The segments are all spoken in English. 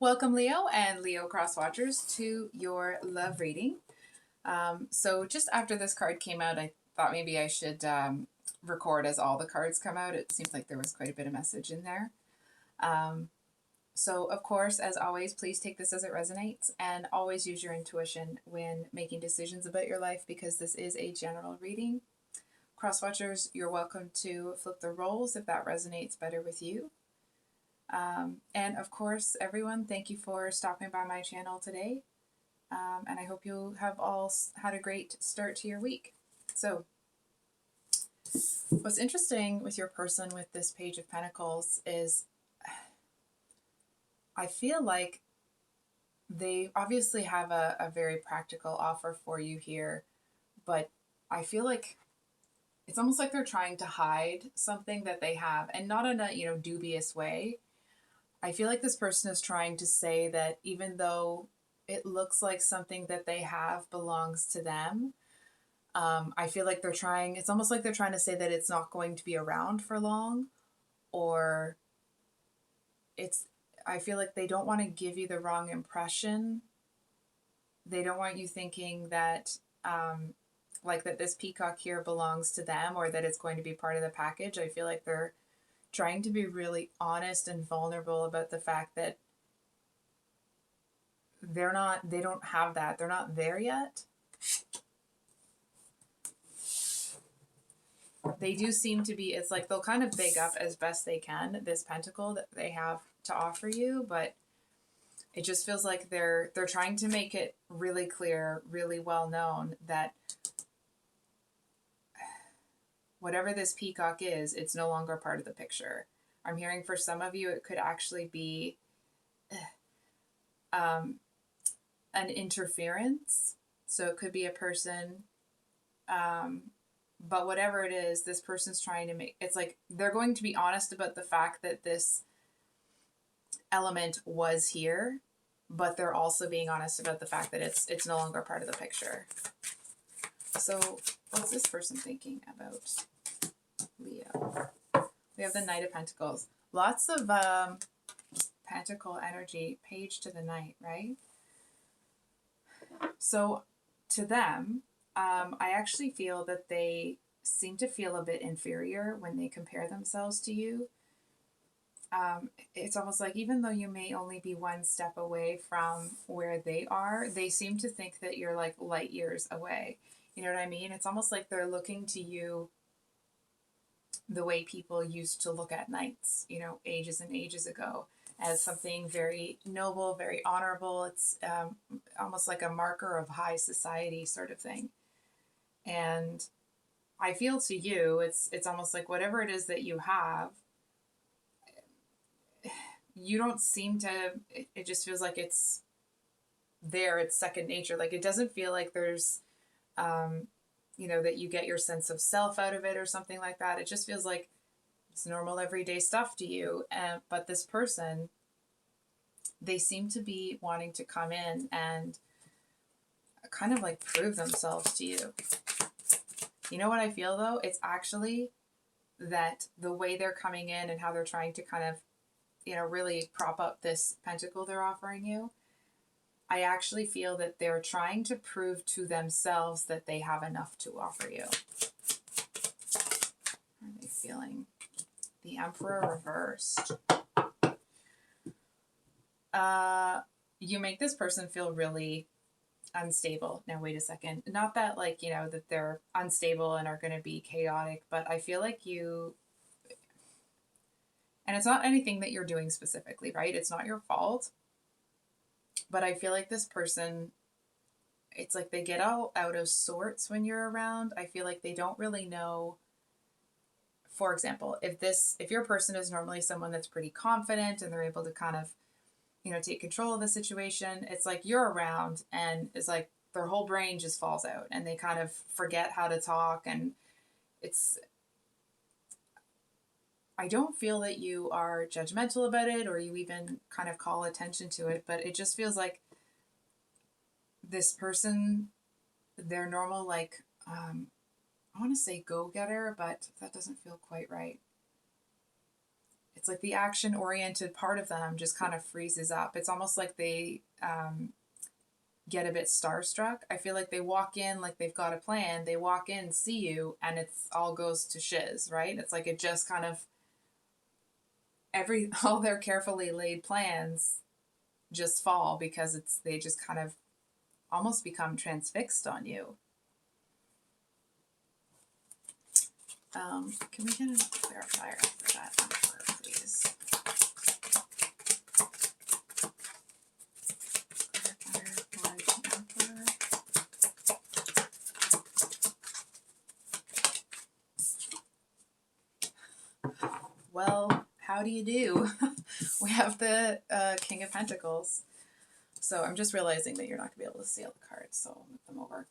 Welcome, Leo and Leo Cross Watchers, to your love reading. So, just after this card came out, I thought maybe I should record as all the cards come out. It seems like there was quite a bit of message in there. So, of course, as always, please take this as it resonates and always use your intuition when making decisions about your life because this is a general reading. Cross Watchers, you're welcome to flip the roles if that resonates better with you. And of course, everyone, thank you for stopping by my channel today. And I hope you have all had a great start to your week. So, what's interesting with your person with this Page of Pentacles is I feel like they obviously have a very practical offer for you here, but I feel like it's almost like they're trying to hide something that they have, and not in a dubious way. I feel like this person is trying to say that even though it looks like something that they have belongs to them, I feel like it's almost like they're trying to say that it's not going to be around for long, or I feel like they don't want to give you the wrong impression. They don't want you thinking that, like that this peacock here belongs to them or that it's going to be part of the package. I feel like they're trying to be really honest and vulnerable about the fact that they don't have that. They're not there yet. They do seem to be, it's like they'll kind of big up as best they can this pentacle that they have to offer you, but it just feels like they're trying to make it really clear, really well known that whatever this peacock is, it's no longer part of the picture. I'm hearing for some of you, it could actually be an interference. So it could be a person, but whatever it is, this person's trying to make, it's like they're going to be honest about the fact that this element was here, but they're also being honest about the fact that it's no longer part of the picture. So what's this person thinking about Leo? We have the Knight of Pentacles. Lots of pentacle energy, Page to the Knight, right? So to them, I actually feel that they seem to feel a bit inferior when they compare themselves to you. It's almost like even though you may only be one step away from where they are, they seem to think that you're like light years away. You know what I mean? It's almost like they're looking to you the way people used to look at knights, ages and ages ago, as something very noble, very honorable. It's almost like a marker of high society sort of thing. And I feel to you, it's almost like whatever it is that you have, you don't seem to, it just feels like it's there, it's second nature. Like it doesn't feel like there's, that you get your sense of self out of it or something like that. It just feels like it's normal everyday stuff to you. But this person, they seem to be wanting to come in and kind of like prove themselves to you. You know what I feel though? It's actually that the way they're coming in and how they're trying to kind of, really prop up this pentacle they're offering you. I actually feel that they're trying to prove to themselves that they have enough to offer you. How are they feeling? The Emperor reversed. You make this person feel really unstable. Now, wait a second. Not that that they're unstable and are going to be chaotic, but I feel like and it's not anything that you're doing specifically, right? It's not your fault. But I feel like this person, it's like they get all out of sorts when you're around. I feel like they don't really know. For example, if your person is normally someone that's pretty confident and they're able to kind of, take control of the situation, it's like you're around and it's like their whole brain just falls out and they kind of forget how to talk. And I don't feel that you are judgmental about it or you even kind of call attention to it, but it just feels like this person, they're normal, I want to say go-getter, but that doesn't feel quite right. it's like the action oriented part of them just kind of freezes up. It's almost like they get a bit starstruck. I feel like they walk in like they've got a plan. They walk in, see you, and it's all goes to shiz, right? It's like it just kind of all their carefully laid plans just fall because they just kind of almost become transfixed on you. Can we get a clarifier for that number, please? Well, how do you do? We have the King of Pentacles. So I'm just realizing that you're not going to be able to see all the cards, so I'll move them over.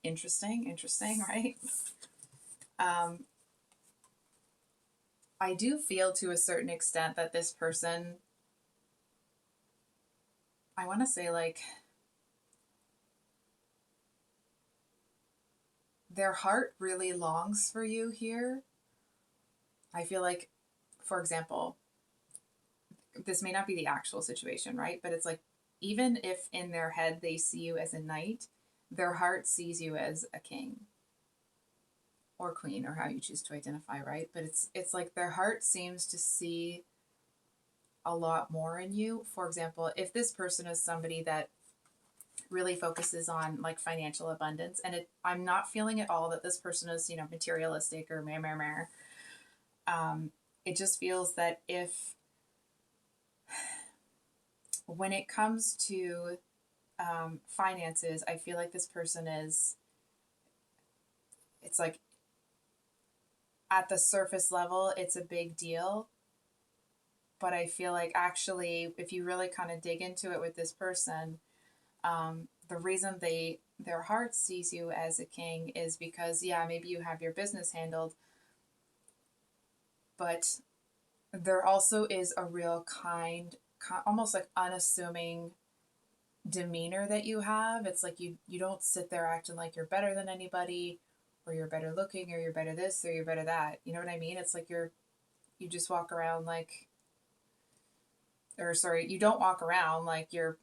Interesting, right? I do feel to a certain extent that this person, I want to say like, their heart really longs for you here. I feel like, for example, this may not be the actual situation, right? But it's like, even if in their head they see you as a knight, their heart sees you as a king or queen, or how you choose to identify, right? But it's like their heart seems to see a lot more in you. For example, if this person is somebody that really focuses on like financial abundance, and I'm not feeling at all that this person is, materialistic or meh. It just feels that if, when it comes to finances, I feel like this person is, it's like at the surface level, it's a big deal. But I feel like actually, if you really kind of dig into it with this person, the reason their heart sees you as a king is because, yeah, maybe you have your business handled, but there also is a real kind, almost like unassuming demeanor that you have. It's like you don't sit there acting like you're better than anybody, or you're better looking, or you're better this, or you're better that. You know what I mean? It's like you just walk around like, or sorry, you don't walk around like you're,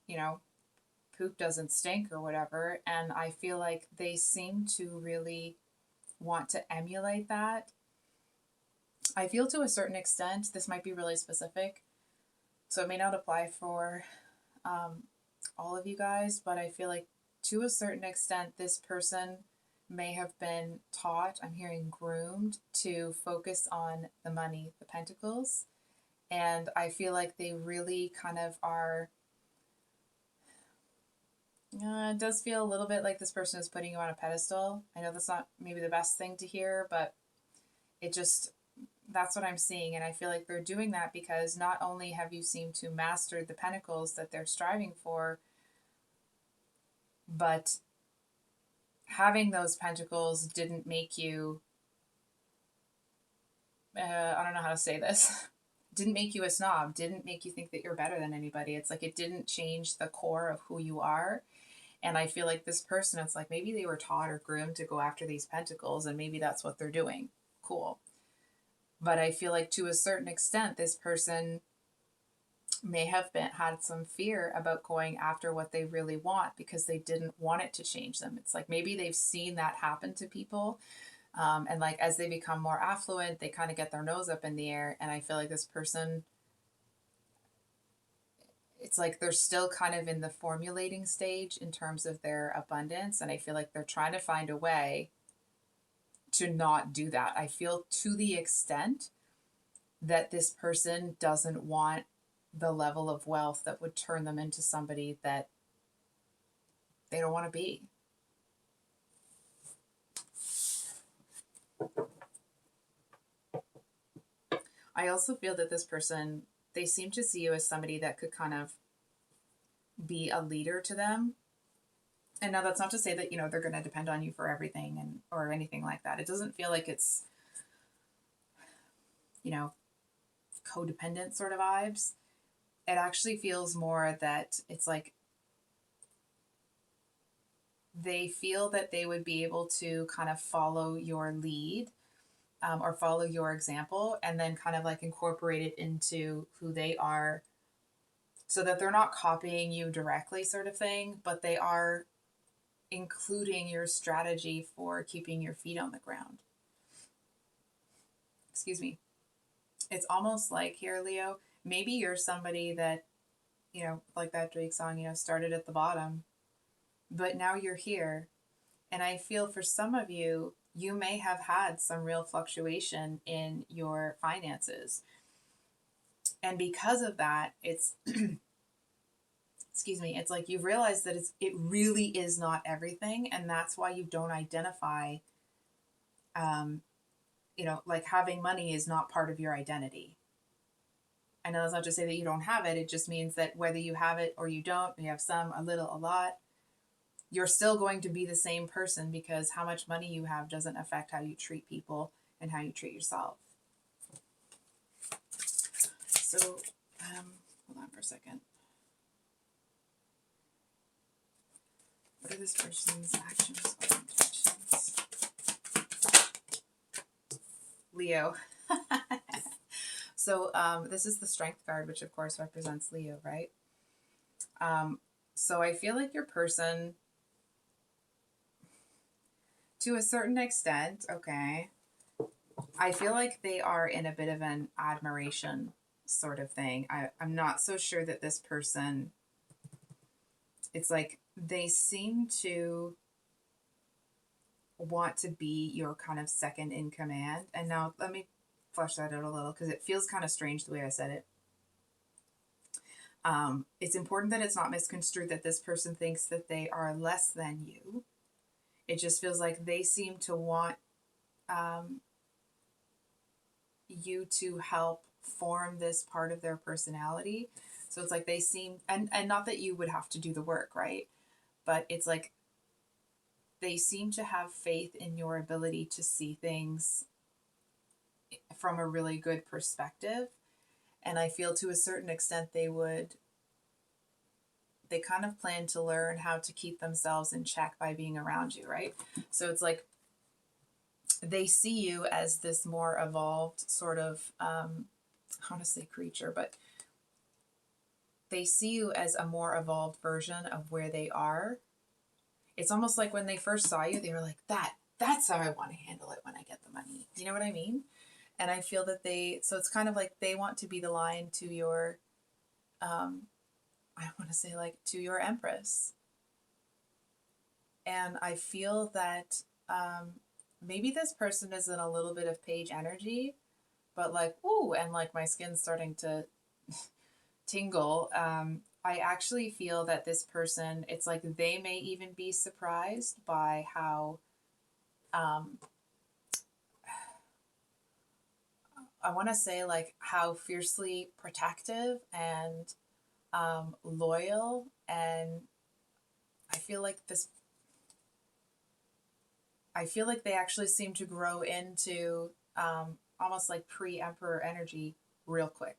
poop doesn't stink or whatever. And I feel like they seem to really want to emulate that. I feel to a certain extent, this might be really specific, so it may not apply for all of you guys, but I feel like to a certain extent, this person may have been taught, I'm hearing groomed, to focus on the money, the pentacles. And I feel like they really kind of are, it does feel a little bit like this person is putting you on a pedestal. I know that's not maybe the best thing to hear, but that's what I'm seeing. And I feel like they're doing that because not only have you seemed to master the pentacles that they're striving for, but having those pentacles didn't make you, I don't know how to say this, didn't make you a snob, didn't make you think that you're better than anybody. It's like it didn't change the core of who you are. And I feel like this person, it's like maybe they were taught or groomed to go after these pentacles, and maybe that's what they're doing. Cool. But I feel like to a certain extent, this person may have had some fear about going after what they really want because they didn't want it to change them. It's like maybe they've seen that happen to people. And like as they become more affluent, they kind of get their nose up in the air. And I feel like this person, it's like they're still kind of in the formulating stage in terms of their abundance. And I feel like they're trying to find a way to not do that. I feel to the extent that this person doesn't want the level of wealth that would turn them into somebody that they don't want to be. I also feel that this person, they seem to see you as somebody that could kind of be a leader to them. And now that's not to say that, they're going to depend on you for everything or anything like that. It doesn't feel like it's, codependent sort of vibes. It actually feels more that it's like they feel that they would be able to kind of follow your lead or follow your example, and then kind of like incorporate it into who they are, so that they're not copying you directly, sort of thing, but they are including your strategy for keeping your feet on the ground. Excuse me. It's almost like here, Leo, maybe you're somebody that, like that Drake song, started at the bottom, but now you're here. And I feel for some of you, you may have had some real fluctuation in your finances. And because of that, it's, excuse me, it's like you've realized that it really is not everything. And that's why you don't identify, like having money is not part of your identity. I know that's not to say that you don't have it. It just means that whether you have it or you don't, you have some, a little, a lot, you're still going to be the same person, because how much money you have doesn't affect how you treat people and how you treat yourself. So, hold on for a second. What are this person's actions or intentions? Leo. So this is the Strength card, which of course represents Leo, right? So I feel like your person, to a certain extent, okay, I feel like they are in a bit of an admiration sort of thing. I'm not so sure that this person, it's like they seem to want to be your kind of second in command. And now let me flesh that out a little, because it feels kind of strange the way I said it. It's important that it's not misconstrued that this person thinks that they are less than you. It just feels like they seem to want you to help form this part of their personality. So it's like they seem, and not that you would have to do the work, right? But it's like they seem to have faith in your ability to see things from a really good perspective. And I feel to a certain extent they kind of plan to learn how to keep themselves in check by being around you, right? So it's like they see you as this more evolved sort of, I want to say creature, but they see you as a more evolved version of where they are. It's almost like when they first saw you, they were like, that's how I want to handle it when I get the money. You know what I mean? And I feel that so it's kind of like they want to be the lion to your, I want to say like to your empress. And I feel that maybe this person is in a little bit of page energy, but like, ooh, and like my skin's starting to tingle. I actually feel that this person, it's like they may even be surprised by how, I want to say like how fiercely protective and loyal, and I feel like they actually seem to grow into almost like pre-emperor energy real quick.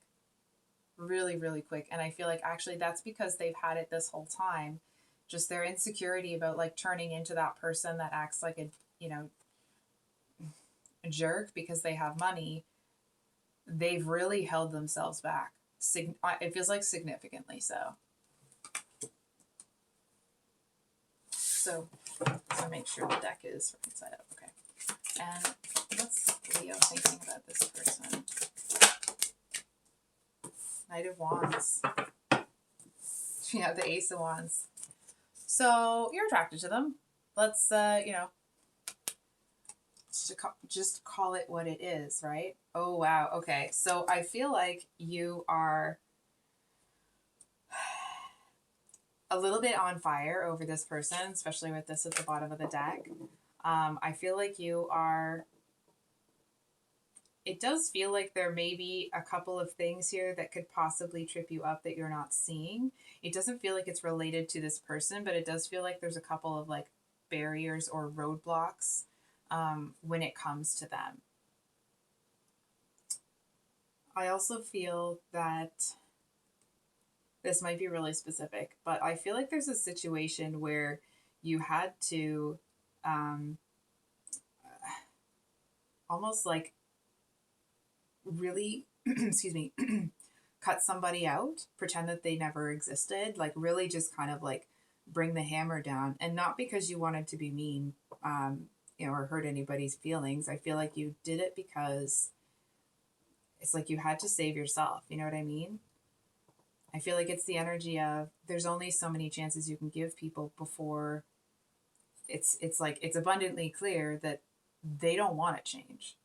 Really, really quick. And I feel like actually that's because they've had it this whole time. Just their insecurity about like turning into that person that acts like a jerk because they have money. They've really held themselves back. It feels like significantly so. So make sure the deck is right side up. Okay. And what's Leo thinking about this person? Knight of Wands. Yeah, the Ace of Wands. So you're attracted to them. Let's, just call it what it is, right? Oh, wow. Okay. So I feel like you are a little bit on fire over this person, especially with this at the bottom of the deck. I feel like you are, it does feel like there may be a couple of things here that could possibly trip you up that you're not seeing. It doesn't feel like it's related to this person, but it does feel like there's a couple of like barriers or roadblocks when it comes to them. I also feel that this might be really specific, but I feel like there's a situation where you had to almost like really, excuse me, cut somebody out, pretend that they never existed, like really just kind of like bring the hammer down. And not because you wanted to be mean, or hurt anybody's feelings. I feel like you did it because it's like you had to save yourself. You know what I mean? I feel like it's the energy of there's only so many chances you can give people before it's like it's abundantly clear that they don't want to change.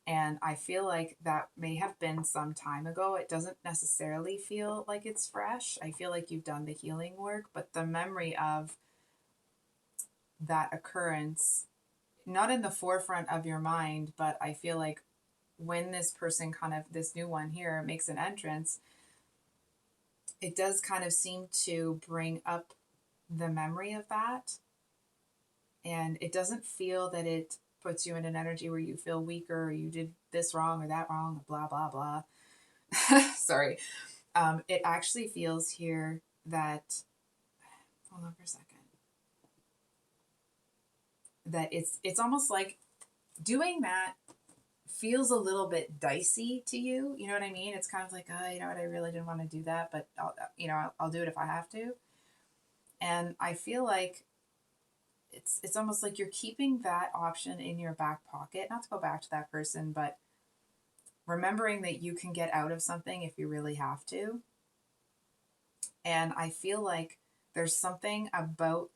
And I feel like that may have been some time ago. It doesn't necessarily feel like it's fresh. I feel like you've done the healing work, but the memory of that occurrence, not in the forefront of your mind, but I feel like when this person kind of, this new one here, makes an entrance, it does kind of seem to bring up the memory of that. And it doesn't feel that it puts you in an energy where you feel weaker or you did this wrong or that wrong, blah, blah, blah. Sorry. It actually feels here that, hold on for a second, that it's almost like doing that feels a little bit dicey to you. You know what I mean? It's kind of like, oh, you know what, I really didn't want to do that, but I'll do it if I have to. And I feel like it's almost like you're keeping that option in your back pocket, not to go back to that person, but remembering that you can get out of something if you really have to. And I feel like there's something about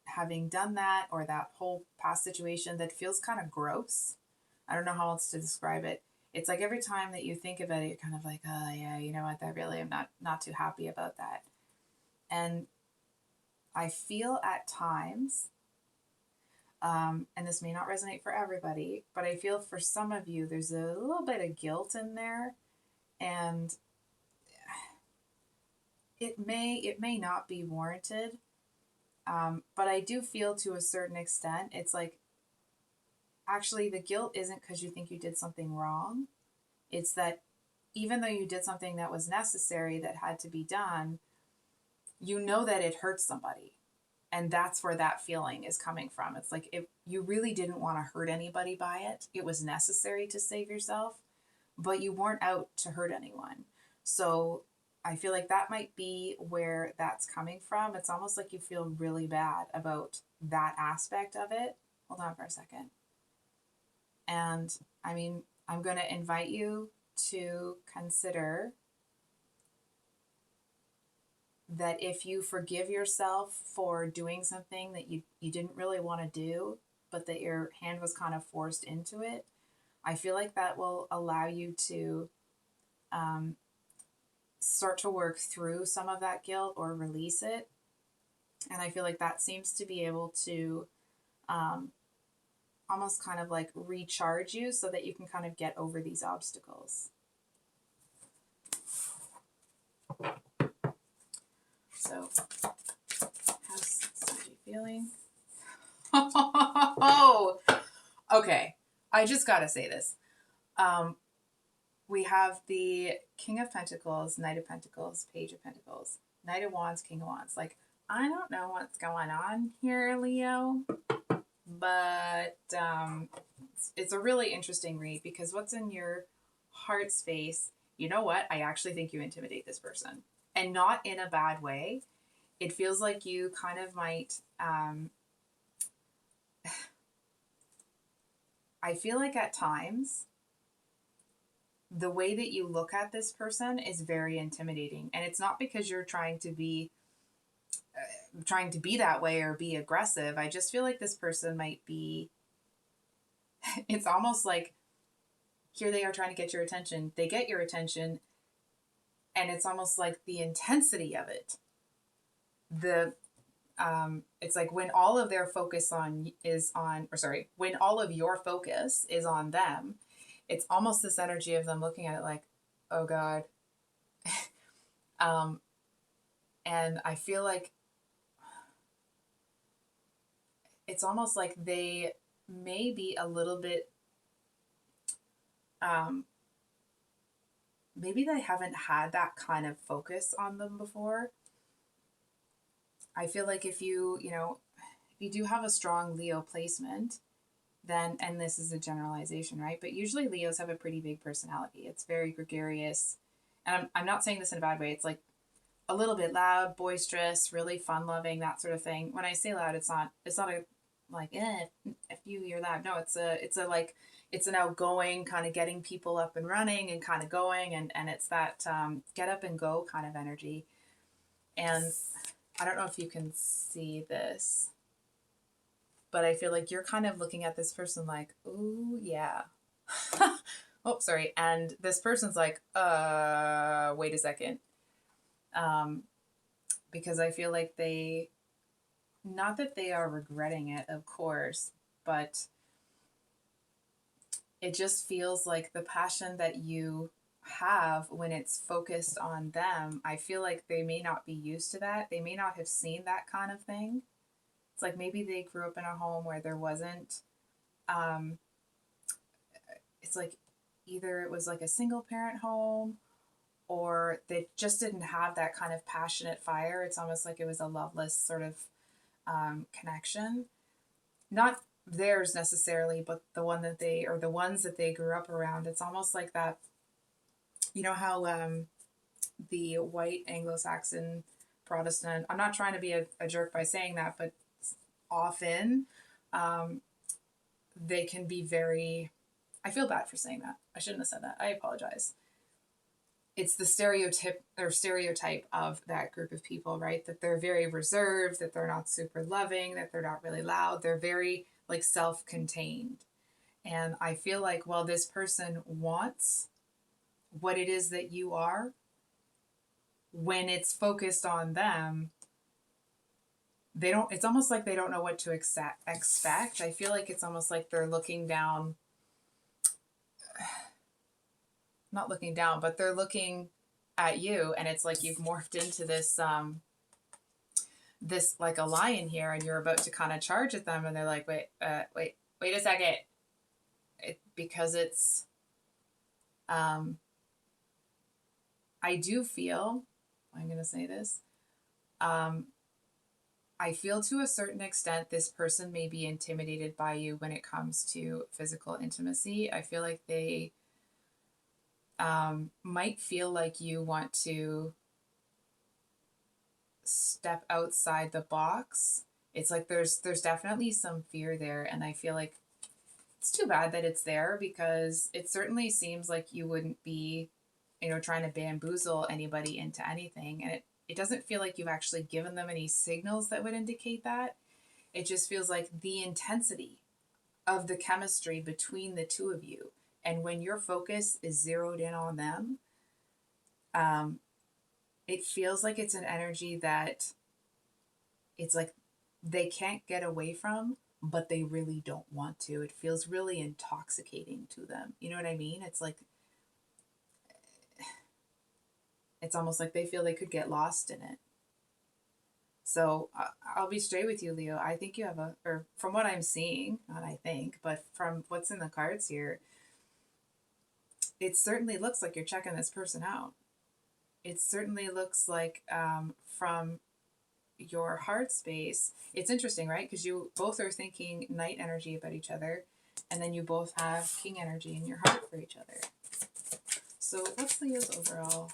having done that or that whole past situation that feels kind of gross. I don't know how else to describe it. It's like every time that you think about it, you're kind of like, oh yeah, you know what, that really, I'm not too happy about that. And I feel at times, and this may not resonate for everybody, but I feel for some of you, there's a little bit of guilt in there, and it may not be warranted, but I do feel to a certain extent, it's like actually the guilt isn't because you think you did something wrong. It's that even though you did something that was necessary that had to be done, you know that it hurts somebody. And that's where that feeling is coming from. It's like if you really didn't want to hurt anybody by it, it was necessary to save yourself, but you weren't out to hurt anyone. So I feel like that might be where that's coming from. It's almost like you feel really bad about that aspect of it. Hold on for a second. And I mean, I'm going to invite you to consider that if you forgive yourself for doing something that you didn't really want to do, but that your hand was kind of forced into it, I feel like that will allow you to start to work through some of that guilt or release it. And I feel like that seems to be able to almost kind of like recharge you so that you can kind of get over these obstacles. So, how's Sanji feeling? Oh, okay. I just gotta say this. We have the King of Pentacles, Knight of Pentacles, Page of Pentacles, Knight of Wands, King of Wands. Like, I don't know what's going on here, Leo, but it's a really interesting read because what's in your heart space, you know what? I actually think you intimidate this person. And not in a bad way. It feels like you kind of might, I feel like at times, the way that you look at this person is very intimidating. And it's not because you're trying to be that way or be aggressive. I just feel like this person might be, it's almost like here they are trying to get your attention. They get your attention, and it's almost like the intensity of it. It's like when all of their focus when all of your focus is on them, it's almost this energy of them looking at it like, oh God. And I feel like it's almost like they may be a little bit, maybe they haven't had that kind of focus on them before. I feel like if you do have a strong Leo placement, then, and this is a generalization, right? But usually Leos have a pretty big personality. It's very gregarious. And I'm not saying this in a bad way. It's like a little bit loud, boisterous, really fun loving, that sort of thing. When I say loud, it's not a like, if you're loud. No, it's a like, it's an outgoing kind of getting people up and running and kind of going. And it's that get up and go kind of energy. And I don't know if you can see this, but I feel like you're kind of looking at this person like, ooh, yeah. Oh, sorry. And this person's like, wait a second. Um, because I feel like not that they are regretting it, of course, but it just feels like the passion that you have when it's focused on them, I feel like they may not be used to that. They may not have seen that kind of thing. It's like maybe they grew up in a home where there wasn't, um, it's like either it was like a single parent home or they just didn't have that kind of passionate fire. It's almost like it was a loveless sort of connection. Not theirs necessarily, but the one that they, or the ones that they grew up around. It's almost like that, you know how the white Anglo-Saxon Protestant, I'm not trying to be a jerk by saying that, but often um, they can be very, I feel bad for saying that. I shouldn't have said that. I apologize. It's the stereotype of that group of people, right? That they're very reserved, that they're not super loving, that they're not really loud. They're very like self-contained. And I feel like, well, this person wants what it is that you are, when it's focused on them, they don't, it's almost like they don't know what to expect. I feel like it's almost like they're looking down, not looking down, but they're looking at you, and it's like you've morphed into this like a lion here, and you're about to kind of charge at them, and they're like, wait a second. Because it's, I do feel, I'm going to say this, I feel to a certain extent this person may be intimidated by you when it comes to physical intimacy. I feel like they might feel like you want to step outside the box. It's like there's definitely some fear there, and I feel like it's too bad that it's there, because it certainly seems like you wouldn't be, trying to bamboozle anybody into anything, and it doesn't feel like you've actually given them any signals that would indicate that. It just feels like the intensity of the chemistry between the two of you, and when your focus is zeroed in on them, um, it feels like it's an energy that it's like they can't get away from, but they really don't want to. It feels really intoxicating to them. You know what I mean? It's like, it's almost like they feel they could get lost in it. So I'll be straight with you, Leo. I think you have or from what I'm seeing, not I think, but from what's in the cards here, it certainly looks like you're checking this person out. It certainly looks like from your heart space, it's interesting, right? Because you both are thinking night energy about each other, and then you both have king energy in your heart for each other. So what's Leo's overall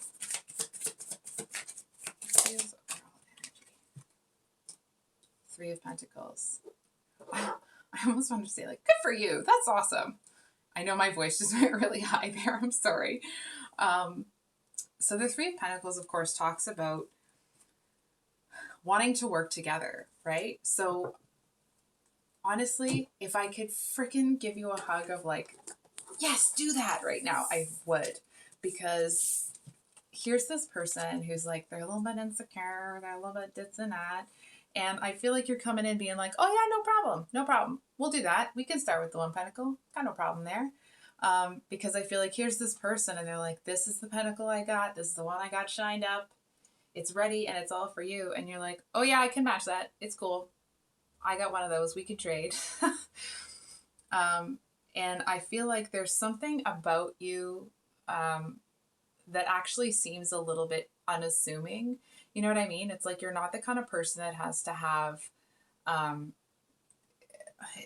energy? Three of Pentacles. I almost wanted to say, like, good for you. That's awesome. I know my voice just went really high there. I'm sorry. So the Three of Pentacles, of course, talks about wanting to work together, right? So honestly, if I could freaking give you a hug of like, yes, do that right now, I would. Because here's this person who's like, they're a little bit insecure, they're a little bit this and that. And I feel like you're coming in being like, oh yeah, no problem. No problem. We'll do that. We can start with the one pentacle. Got no problem there. Because I feel like here's this person and they're like, this is the pentacle I got. This is the one I got shined up. It's ready and it's all for you. And you're like, oh yeah, I can match that. It's cool. I got one of those. We can trade. And I feel like there's something about you that actually seems a little bit unassuming. You know what I mean? It's like you're not the kind of person that has to have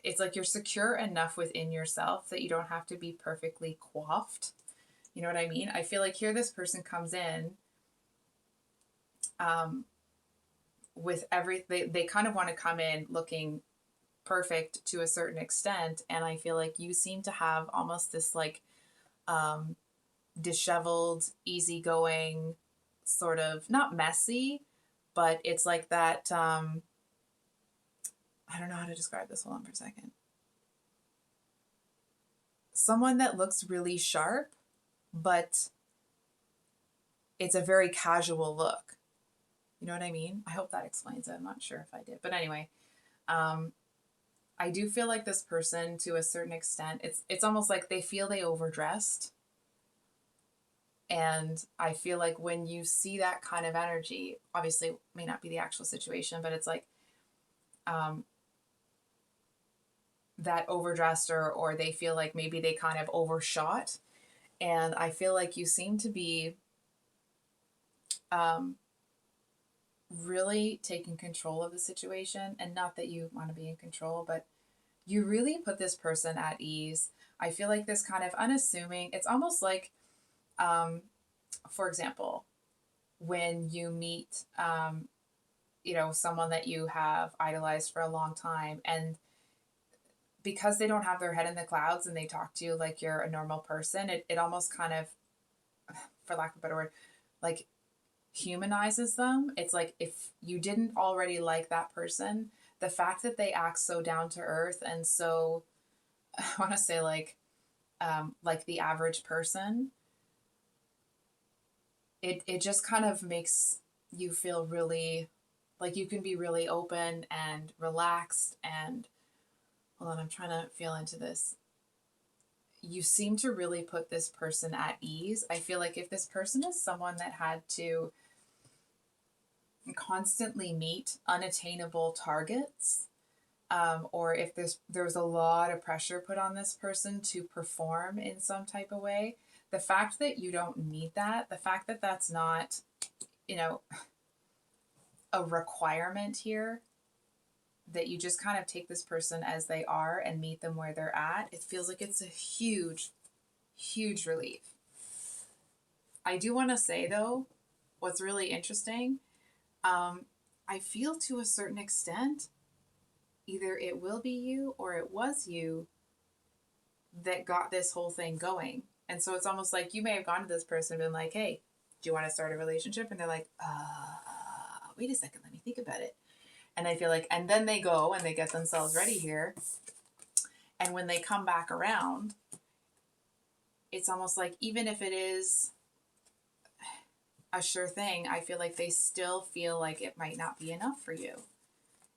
it's like you're secure enough within yourself that you don't have to be perfectly coiffed. You know what I mean? I feel like here this person comes in um, with they kind of want to come in looking perfect to a certain extent. And I feel like you seem to have almost this like um, disheveled, easygoing, sort of not messy, but it's like that. I don't know how to describe this. Hold on for a second. Someone that looks really sharp, but it's a very casual look. You know what I mean? I hope that explains it. I'm not sure if I did. But anyway, um, I do feel like this person to a certain extent, it's almost like they feel they overdressed. And I feel like when you see that kind of energy, obviously it may not be the actual situation, but it's like um, that overdressed or they feel like maybe they kind of overshot. And I feel like you seem to be um, really taking control of the situation. And not that you want to be in control, but you really put this person at ease. I feel like this kind of unassuming, it's almost like, um, for example, when you meet, someone that you have idolized for a long time, and because they don't have their head in the clouds and they talk to you like you're a normal person, it almost kind of, for lack of a better word, like humanizes them. It's like if you didn't already like that person, the fact that they act so down to earth and so, I want to say like the average person, it just kind of makes you feel really like you can be really open and relaxed and hold on, I'm trying to feel into this. You seem to really put this person at ease. I feel like if this person is someone that had to constantly meet unattainable targets, or if there was a lot of pressure put on this person to perform in some type of way, the fact that you don't need that, the fact that that's not, you know, a requirement here, that you just kind of take this person as they are and meet them where they're at, it feels like it's a huge, huge relief. I do want to say, though, what's really interesting, I feel to a certain extent, either it will be you or it was you that got this whole thing going. And so it's almost like you may have gone to this person and been like, hey, do you want to start a relationship? And they're like, wait a second, let me think about it. And I feel like, and then they go and they get themselves ready here. And when they come back around, it's almost like, even if it is a sure thing, I feel like they still feel like it might not be enough for you.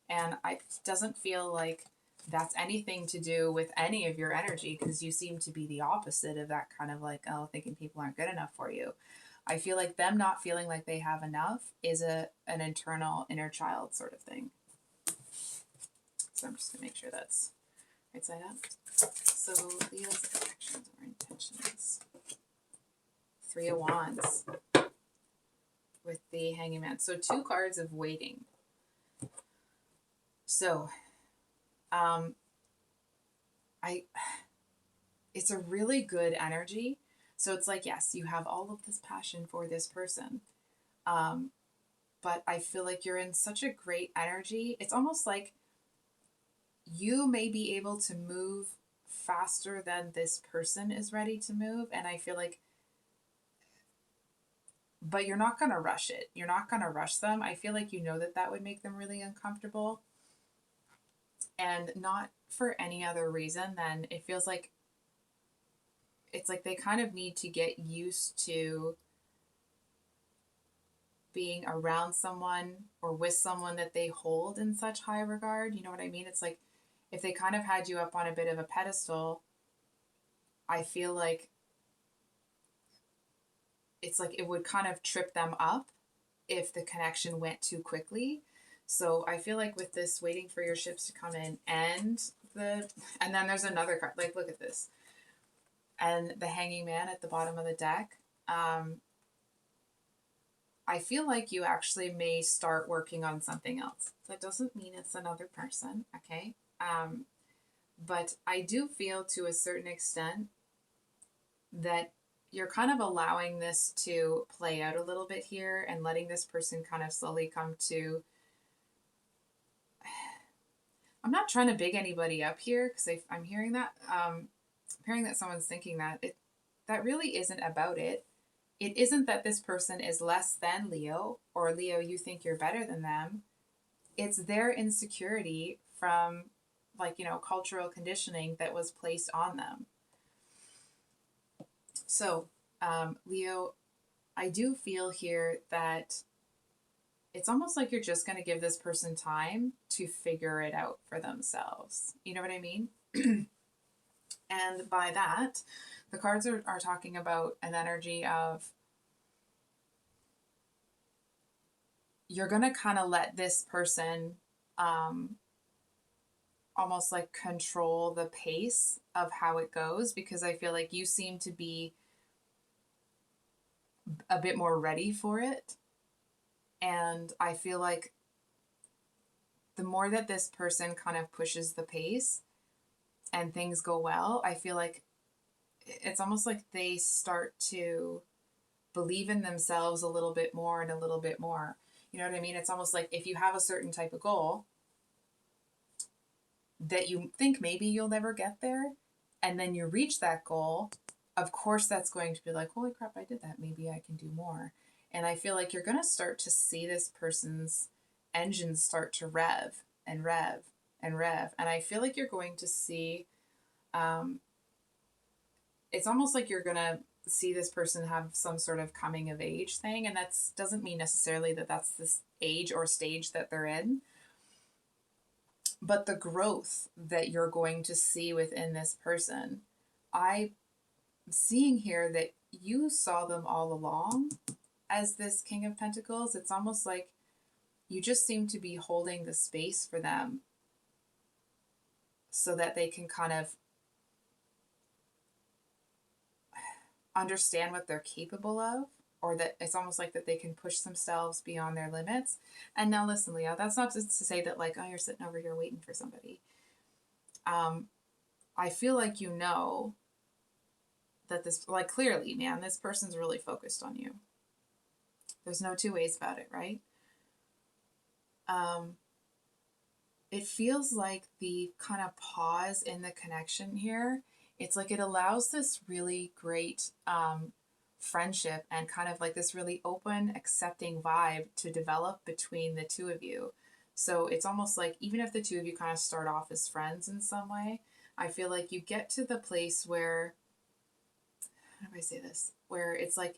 And it doesn't feel like that's anything to do with any of your energy, because you seem to be the opposite of that kind of like, oh, thinking people aren't good enough for you. I feel like them not feeling like they have enough is an internal inner child sort of thing. So I'm just going to make sure that's right side up. So Leo's actions or intentions. 3 of Wands with the Hanging Man. So 2 cards of waiting. So it's a really good energy. So it's like, yes, you have all of this passion for this person. But I feel like you're in such a great energy. It's almost like you may be able to move faster than this person is ready to move. And I feel like, but you're not going to rush it. You're not going to rush them. I feel like you know that that would make them really uncomfortable. And not for any other reason than it feels like it's like they kind of need to get used to being around someone or with someone that they hold in such high regard. You know what I mean? It's like if they kind of had you up on a bit of a pedestal, I feel like it's like it would kind of trip them up if the connection went too quickly. So I feel like with this waiting for your ships to come in and then there's another card, like look at this. And the Hanging Man at the bottom of the deck. I feel like you actually may start working on something else. That doesn't mean it's another person, okay? But I do feel to a certain extent that you're kind of allowing this to play out a little bit here and letting this person kind of slowly come to. I'm not trying to big anybody up here because I'm hearing that. I'm hearing that someone's thinking that that really isn't about it. It isn't that this person is less than Leo, or Leo, you think you're better than them. It's their insecurity from, like, cultural conditioning that was placed on them. So, Leo, I do feel here that it's almost like you're just going to give this person time to figure it out for themselves. You know what I mean? And by that, the cards are talking about an energy of you're going to kind of let this person almost like control the pace of how it goes, because I feel like you seem to be a bit more ready for it. And I feel like the more that this person kind of pushes the pace and things go well, I feel like it's almost like they start to believe in themselves a little bit more and a little bit more. You know what I mean? It's almost like if you have a certain type of goal that you think maybe you'll never get there, and then you reach that goal, of course that's going to be like, holy crap, I did that. Maybe I can do more. And I feel like you're going to start to see this person's engines start to rev and rev and rev. And I feel like you're going to see, it's almost like you're going to see this person have some sort of coming of age thing. And that doesn't mean necessarily that that's this age or stage that they're in, but the growth that you're going to see within this person. I'm seeing here that you saw them all along as this King of Pentacles. It's almost like you just seem to be holding the space for them so that they can kind of understand what they're capable of, or that it's almost like that they can push themselves beyond their limits. And now listen, Leo, that's not just to say that like, oh, you're sitting over here waiting for somebody. I feel like you know that this, like, clearly, man, this person's really focused on you. There's no two ways about it, right? It feels like the kind of pause in the connection here, it's like it allows this really great friendship and kind of like this really open, accepting vibe to develop between the two of you. So it's almost like even if the two of you kind of start off as friends in some way, I feel like you get to the place where, how do I say this? Where it's like,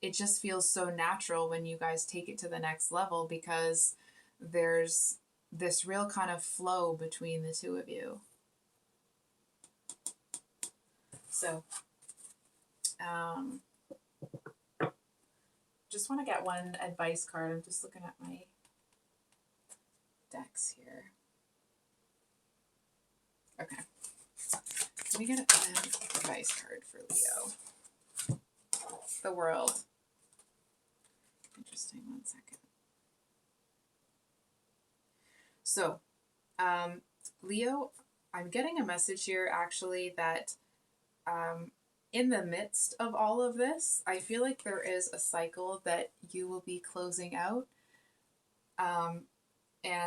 it just feels so natural when you guys take it to the next level, because there's this real kind of flow between the two of you. So, just want to get one advice card. I'm just looking at my decks here. Okay. Let me get an advice card for Leo. The World. Interesting. 1 second. So, Leo, I'm getting a message here actually that in the midst of all of this, I feel like there is a cycle that you will be closing out. And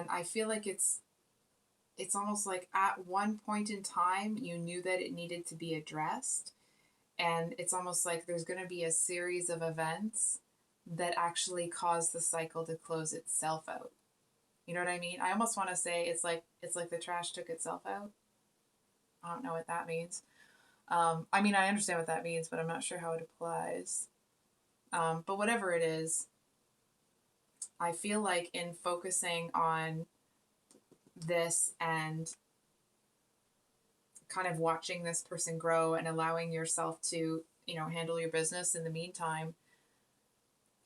I feel like it's almost like at one point in time, you knew that it needed to be addressed. And it's almost like there's going to be a series of events that actually cause the cycle to close itself out. You know what I mean? I almost want to say it's like the trash took itself out. I don't know what that means. I mean, I understand what that means, but I'm not sure how it applies. But whatever it is, I feel like in focusing on this and kind of watching this person grow and allowing yourself to, handle your business in the meantime,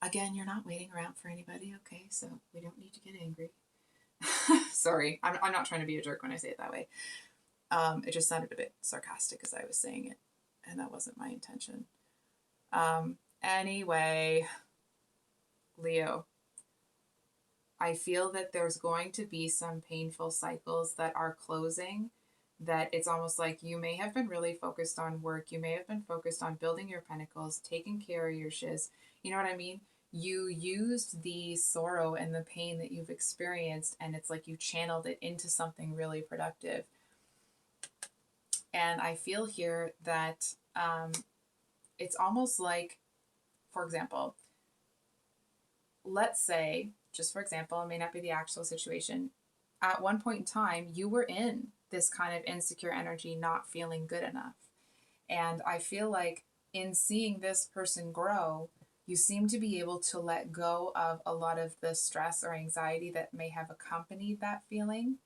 again, you're not waiting around for anybody, okay? So we don't need to get angry. Sorry, I'm not trying to be a jerk when I say it that way. It just sounded a bit sarcastic as I was saying it, and that wasn't my intention. Anyway, Leo, I feel that there's going to be some painful cycles that are closing that it's almost like you may have been really focused on work. You may have been focused on building your pentacles, taking care of your shiz. You know what I mean? You used the sorrow and the pain that you've experienced, and it's like you channeled it into something really productive. And I feel here that it's almost like, for example, let's say, just for example, it may not be the actual situation. At one point in time, you were in this kind of insecure energy, not feeling good enough. And I feel like in seeing this person grow, you seem to be able to let go of a lot of the stress or anxiety that may have accompanied that feeling.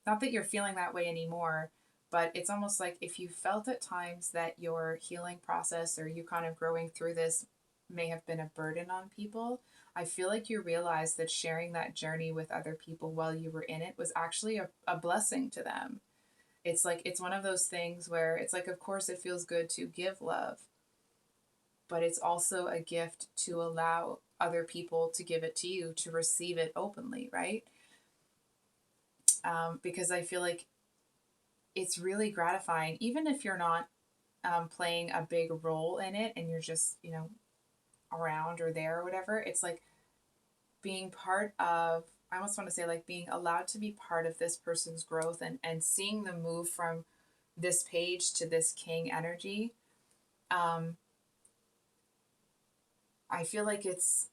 Not that you're feeling that way anymore, but it's almost like if you felt at times that your healing process or you kind of growing through this may have been a burden on people, I feel like you realize that sharing that journey with other people while you were in it was actually a blessing to them. It's like, it's one of those things where it's like, of course, it feels good to give love, but it's also a gift to allow other people to give it to you, to receive it openly, right? Because I feel like it's really gratifying, even if you're not playing a big role in it and you're just, around or there or whatever. It's like being part of, I almost want to say like being allowed to be part of this person's growth and seeing them move from this page to this king energy. I feel like it's,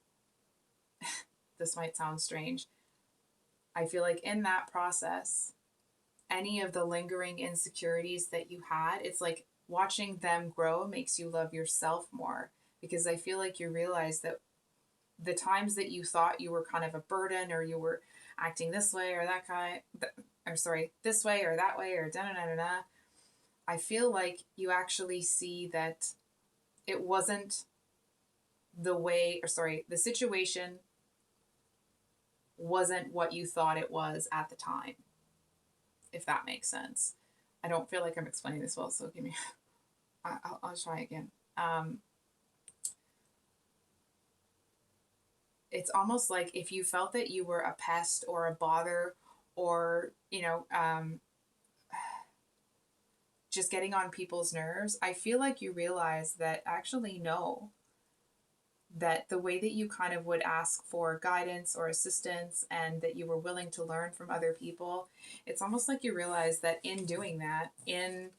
this might sound strange. I feel like in that process, any of the lingering insecurities that you had, it's like watching them grow makes you love yourself more, because I feel like you realize that the times that you thought you were kind of a burden or you were acting this way or that kind, or sorry, this way or that way or da da da da, I feel like you actually see that it wasn't the way, or sorry, the situation wasn't what you thought it was at the time, if that makes sense. I don't feel like I'm explaining this well, so give me, I'll try again. It's almost like if you felt that you were a pest or a bother or, just getting on people's nerves, I feel like you realize that actually no, that the way that you kind of would ask for guidance or assistance and that you were willing to learn from other people, it's almost like you realize that in doing that, in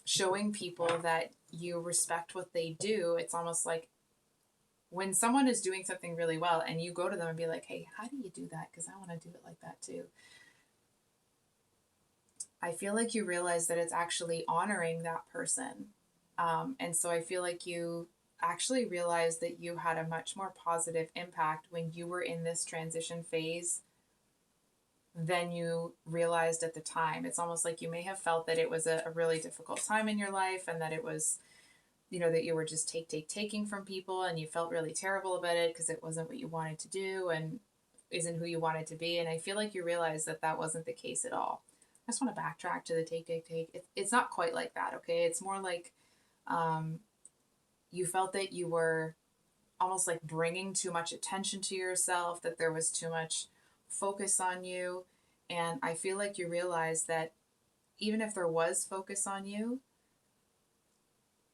showing people that you respect what they do, it's almost like when someone is doing something really well and you go to them and be like, hey, how do you do that? Because I want to do it like that too. I feel like you realize that it's actually honoring that person. And so I feel like you actually realize that you had a much more positive impact when you were in this transition phase than you realized at the time. It's almost like you may have felt that it was a really difficult time in your life and that it was, that you were just taking from people and you felt really terrible about it because it wasn't what you wanted to do and isn't who you wanted to be. And I feel like you realize that that wasn't the case at all. I just want to backtrack to the take. It's not quite like that, okay? It's more like you felt that you were almost like bringing too much attention to yourself, that there was too much focus on you. And I feel like you realized that even if there was focus on you,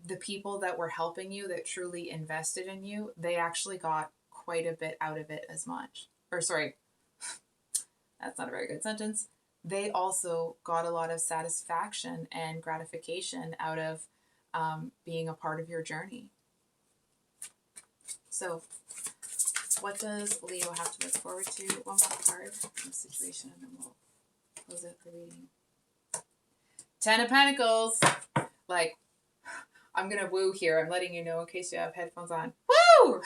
the people that were helping you, that truly invested in you, they actually got quite a bit out of it as much. Or sorry, that's not a very good sentence. They also got a lot of satisfaction and gratification out of being a part of your journey. So, what does Leo have to look forward to? One more card from the situation, and then we'll close out the reading. 10 of Pentacles. Like, I'm going to woo here. I'm letting you know in case you have headphones on. Woo!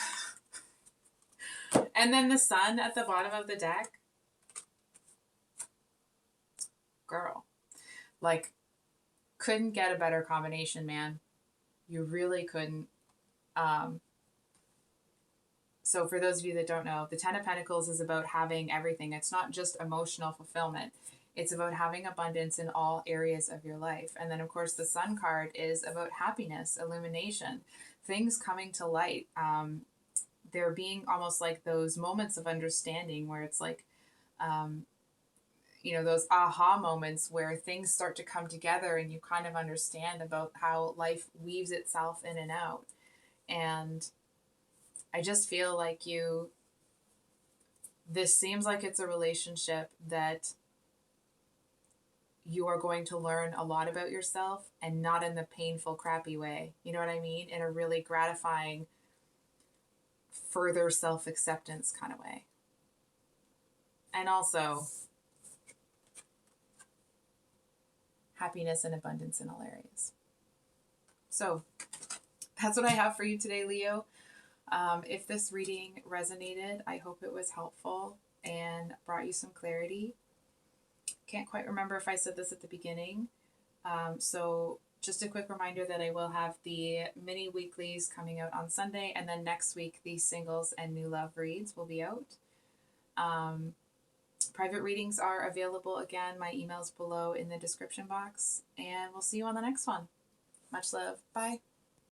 And then the Sun at the bottom of the deck. Girl. Like, couldn't get a better combination, man. You really couldn't. So for those of you that don't know, the 10 of Pentacles is about having everything. It's not just emotional fulfillment. It's about having abundance in all areas of your life. And then, of course, the Sun card is about happiness, illumination, things coming to light. There being almost like those moments of understanding where it's like, those aha moments where things start to come together and you kind of understand about how life weaves itself in and out. And I just feel like this seems like it's a relationship that you are going to learn a lot about yourself, and not in the painful, crappy way. You know what I mean? In a really gratifying, further self acceptance kind of way. And also, happiness and abundance in all areas. So, that's what I have for you today, Leo. If this reading resonated, I hope it was helpful and brought you some clarity. Can't quite remember if I said this at the beginning. So just a quick reminder that I will have the mini weeklies coming out on Sunday, and then next week the singles and new love reads will be out. Private readings are available again. My email's below in the description box, and we'll see you on the next one. Much love. Bye.